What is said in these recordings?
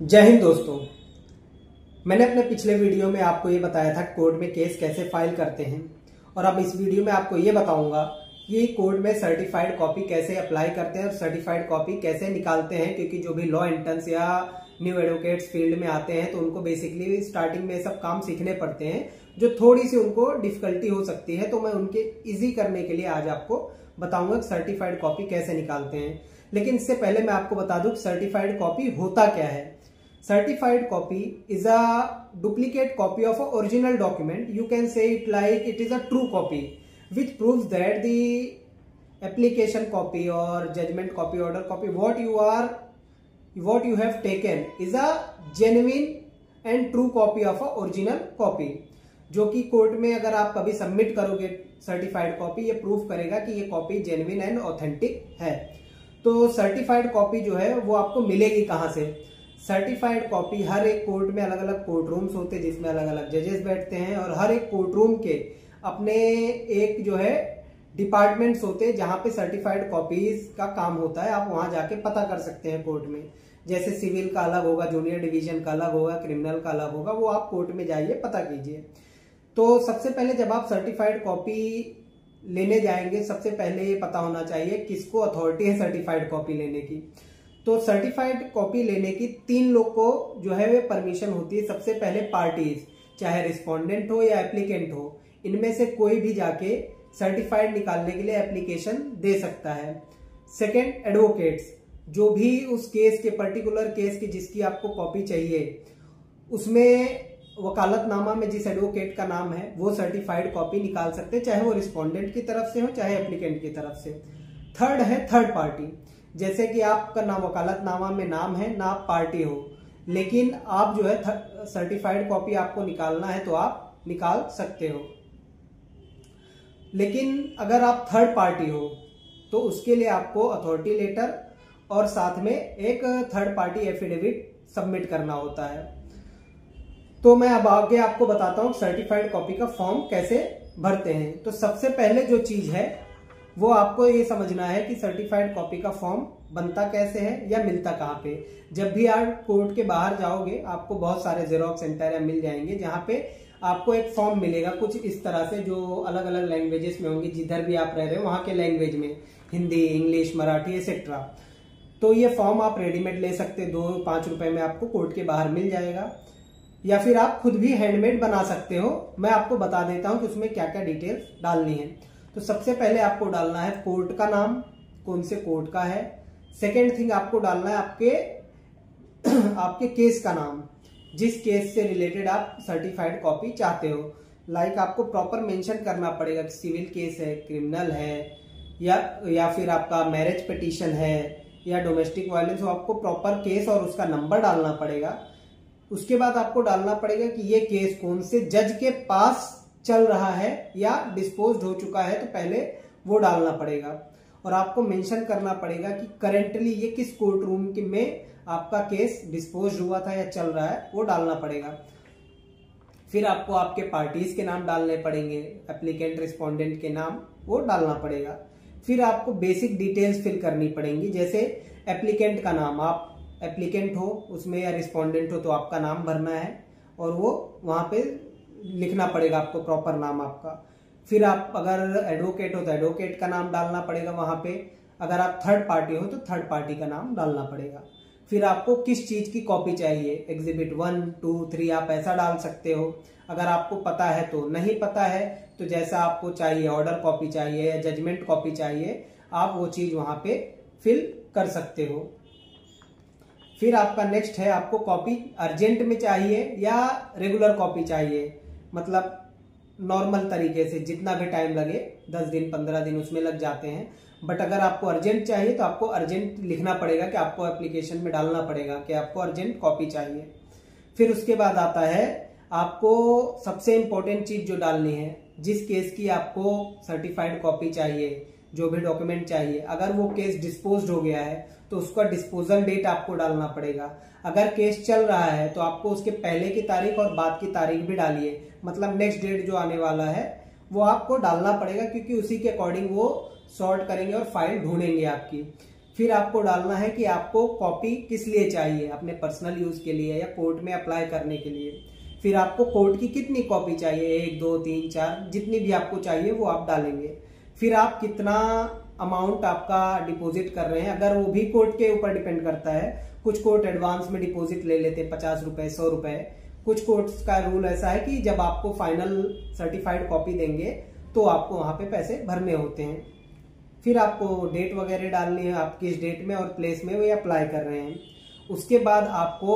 जय हिंद दोस्तों। मैंने अपने पिछले वीडियो में आपको ये बताया था कोर्ट में केस कैसे फाइल करते हैं, और अब इस वीडियो में आपको ये बताऊंगा कि कोर्ट में सर्टिफाइड कॉपी कैसे अप्लाई करते हैं और सर्टिफाइड कॉपी कैसे निकालते हैं। क्योंकि जो भी लॉ एंट्रेंस या न्यू एडवोकेट्स फील्ड में आते हैं तो उनको बेसिकली स्टार्टिंग में सब काम सीखने पड़ते हैं, जो थोड़ी सी उनको डिफिकल्टी हो सकती है। तो मैं उनके इजी करने के लिए आज आपको बताऊंगा सर्टिफाइड कॉपी कैसे निकालते हैं। लेकिन इससे पहले मैं आपको बता दूं सर्टिफाइड कॉपी होता क्या है। Certified copy is a duplicate copy of an original document. You can say it like it is a true copy, which proves that the application copy or judgment copy, order copy, what you have taken is a genuine and true copy of a original copy. जो कि court में अगर आप कभी submit करोगे certified copy, ये proof करेगा कि ये कॉपी जेन्युइन एंड ऑथेंटिक है। तो सर्टिफाइड कॉपी जो है वो आपको मिलेगी कहां से? सर्टिफाइड कॉपी हर एक कोर्ट में अलग अलग कोर्ट रूम्स होते हैं जिसमें अलग अलग जजेस बैठते हैं, और हर एक कोर्ट रूम के अपने एक जो है डिपार्टमेंट्स होते हैं जहां पे सर्टिफाइड कॉपीज का काम होता है। आप वहां जाके पता कर सकते हैं कोर्ट में। जैसे सिविल का अलग होगा, जूनियर डिवीजन का अलग होगा, क्रिमिनल का अलग होगा, वो आप कोर्ट में जाइए पता कीजिए। तो सबसे पहले जब आप सर्टिफाइड कॉपी लेने जाएंगे, सबसे पहले ये पता होना चाहिए किसको अथॉरिटी है सर्टिफाइड कॉपी लेने की। तो सर्टिफाइड कॉपी लेने की 3 लोग को जो है वे परमिशन होती है। सबसे पहले पार्टीज, चाहे रिस्पोंडेंट हो या एप्लीकेंट हो, इनमें से कोई भी जाके सर्टिफाइड निकालने के लिए एप्लीकेशन दे सकता है। सेकंड, एडवोकेट्स, जो भी उस केस के पर्टिकुलर केस की जिसकी आपको कॉपी चाहिए, उसमें वकालतनामा में जिस एडवोकेट का नाम है वो सर्टिफाइड कॉपी निकाल सकते हैं, चाहे वो रिस्पोंडेंट की तरफ से हो चाहे एप्लीकेंट की तरफ से। थर्ड है थर्ड पार्टी, जैसे कि आपका ना वकालतनामा में नाम है ना आप पार्टी हो, लेकिन आप जो है सर्टिफाइड कॉपी आपको निकालना है तो आप निकाल सकते हो। लेकिन अगर आप थर्ड पार्टी हो तो उसके लिए आपको अथॉरिटी लेटर और साथ में एक थर्ड पार्टी एफिडेविट सबमिट करना होता है। तो मैं अब आगे आपको बताता हूं सर्टिफाइड कॉपी का फॉर्म कैसे भरते हैं। तो सबसे पहले जो चीज है वो आपको ये समझना है कि सर्टिफाइड कॉपी का फॉर्म बनता कैसे है या मिलता कहाँ पे। जब भी आप कोर्ट के बाहर जाओगे आपको बहुत सारे जेरोक्स सेंटर मिल जाएंगे जहां पे आपको एक फॉर्म मिलेगा कुछ इस तरह से, जो अलग अलग लैंग्वेजेस में होंगे, जिधर भी आप रह रहे हो वहां के लैंग्वेज में, हिंदी, इंग्लिश, मराठी एक्सेट्रा। तो ये फॉर्म आप रेडीमेड ले सकते, 2-5 रुपए में आपको कोर्ट के बाहर मिल जाएगा, या फिर आप खुद भी हैंडमेड बना सकते हो। मैं आपको बता देता हूं कि उसमें क्या क्या डिटेल्स डालनी है। तो सबसे पहले आपको डालना है कोर्ट का नाम, कौन से कोर्ट का है। सेकेंड थिंग आपको डालना है आपके केस का नाम, जिस केस से रिलेटेड आप सर्टिफाइड कॉपी चाहते हो। लाइक आपको प्रॉपर मेंशन करना पड़ेगा कि सिविल केस है, क्रिमिनल है, या फिर आपका मैरिज पिटीशन है या डोमेस्टिक वायलेंस हो। आपको प्रॉपर केस और उसका नंबर डालना पड़ेगा। उसके बाद आपको डालना पड़ेगा कि ये केस कौन से जज के पास चल रहा है या डिस्पोज्ड हो चुका है, तो पहले वो डालना पड़ेगा। और आपको मेंशन करना पड़ेगा कि करेंटली ये किस कोर्ट रूम में आपका केस डिस्पोज्ड हुआ था या चल रहा है, वो डालना पड़ेगा। फिर आपको आपके पार्टीज के नाम डालने पड़ेंगे, एप्लीकेंट, रिस्पोंडेंट के नाम वो डालना पड़ेगा। फिर आपको बेसिक डिटेल्स फिल करनी पड़ेंगी, जैसे एप्लीकेंट का नाम, आप एप्लीकेंट हो उसमें या रिस्पोंडेंट हो तो आपका नाम भरना है और वो वहां पे लिखना पड़ेगा आपको प्रॉपर नाम आपका। फिर आप अगर एडवोकेट हो तो एडवोकेट का नाम डालना पड़ेगा वहां पे। अगर आप थर्ड पार्टी हो तो थर्ड पार्टी का नाम डालना पड़ेगा। फिर आपको किस चीज की कॉपी चाहिए, एग्जिबिट 1, 2, 3 आप ऐसा डाल सकते हो। अगर आपको पता है तो, नहीं पता है तो जैसा आपको चाहिए, ऑर्डर कॉपी चाहिए या जजमेंट कॉपी चाहिए, आप वो चीज वहां पे फिल कर सकते हो। फिर आपका नेक्स्ट है आपको कॉपी अर्जेंट में चाहिए या रेगुलर कॉपी चाहिए, मतलब नॉर्मल तरीके से जितना भी टाइम लगे, 10 दिन 15 दिन उसमें लग जाते हैं। बट अगर आपको अर्जेंट चाहिए तो आपको अर्जेंट लिखना पड़ेगा कि आपको एप्लीकेशन में डालना पड़ेगा कि आपको अर्जेंट कॉपी चाहिए। फिर उसके बाद आता है आपको सबसे इंपॉर्टेंट चीज जो डालनी है, जिस केस की आपको सर्टिफाइड कॉपी चाहिए, जो भी डॉक्यूमेंट चाहिए, अगर वो केस डिस्पोज्ड हो गया है तो उसका डिस्पोजल डेट आपको डालना पड़ेगा। अगर केस चल रहा है तो आपको उसके पहले की तारीख और बाद की तारीख भी डालिए, मतलब नेक्स्ट डेट जो आने वाला है वो आपको डालना पड़ेगा, क्योंकि उसी के अकॉर्डिंग वो सॉर्ट करेंगे और फाइल ढूंढेंगे आपकी। फिर आपको डालना है कि आपको कॉपी किस लिए चाहिए, अपने पर्सनल यूज के लिए या कोर्ट में अप्लाई करने के लिए। फिर आपको कोर्ट की कितनी कॉपी चाहिए, 1 2 3 4 जितनी भी आपको चाहिए वो आप डालेंगे। फिर आप कितना अमाउंट आपका डिपॉजिट कर रहे हैं, अगर वो भी कोर्ट के ऊपर डिपेंड करता है। कुछ कोर्ट एडवांस में डिपॉजिट ले लेते हैं 50 रुपए 100 रुपए। कुछ कोर्ट्स का रूल ऐसा है कि जब आपको फाइनल सर्टिफाइड कॉपी देंगे तो आपको वहां पे पैसे भरने होते हैं। फिर आपको डेट वगैरह डालनी है, आप किस डेट में और प्लेस में वो अप्लाई कर रहे हैं। उसके बाद आपको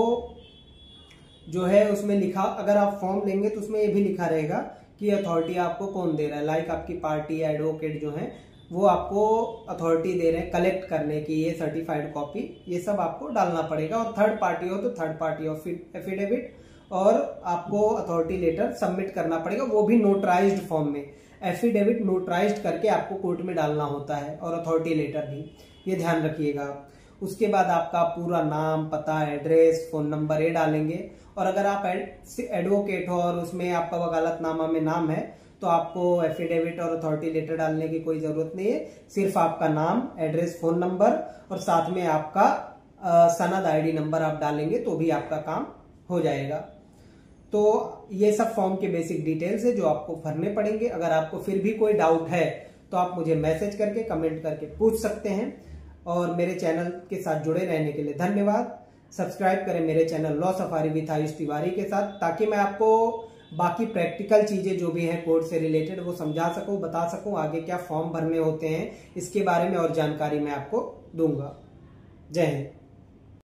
जो है उसमें लिखा, अगर आप फॉर्म लेंगे तो उसमें ये भी लिखा रहेगा कि अथॉरिटी आपको कौन दे रहा है, लाइक आपकी पार्टी या एडवोकेट जो है वो आपको अथॉरिटी दे रहे हैं कलेक्ट करने की ये सर्टिफाइड कॉपी, ये सब आपको डालना पड़ेगा। और थर्ड पार्टी हो तो थर्ड पार्टी ऑफ एफिडेविट, और आपको अथॉरिटी लेटर सबमिट करना पड़ेगा, वो भी नोटराइज्ड फॉर्म में। एफिडेविट नोटराइज्ड करके आपको कोर्ट में डालना होता है, और अथॉरिटी लेटर भी, ये ध्यान रखिएगा। उसके बाद आपका पूरा नाम, पता, एड्रेस, फोन नंबर ये डालेंगे। और अगर आप एडवोकेट हो और उसमें आपका वकालतनामा में नाम है तो आपको एफिडेविट और अथॉरिटी लेटर डालने की कोई जरूरत नहीं है। सिर्फ आपका नाम, एड्रेस, फोन नंबर और साथ में आपका सनद आईडी नंबर आप डालेंगे तो भी आपका काम हो जाएगा। तो ये सब फॉर्म के बेसिक डिटेल्स है जो आपको भरने पड़ेंगे। अगर आपको फिर भी कोई डाउट है तो आप मुझे मैसेज करके, कमेंट करके पूछ सकते हैं। और मेरे चैनल के साथ जुड़े रहने के लिए धन्यवाद। सब्सक्राइब करें मेरे channel law safari with Ayush Tiwari के साथ, ताकि मैं आपको बाकी प्रैक्टिकल चीजें जो भी हैं कोर्ट से रिलेटेड वो समझा सकूं, बता सकूं, आगे क्या फॉर्म भरने होते हैं इसके बारे में और जानकारी मैं आपको दूंगा। जय हिंद।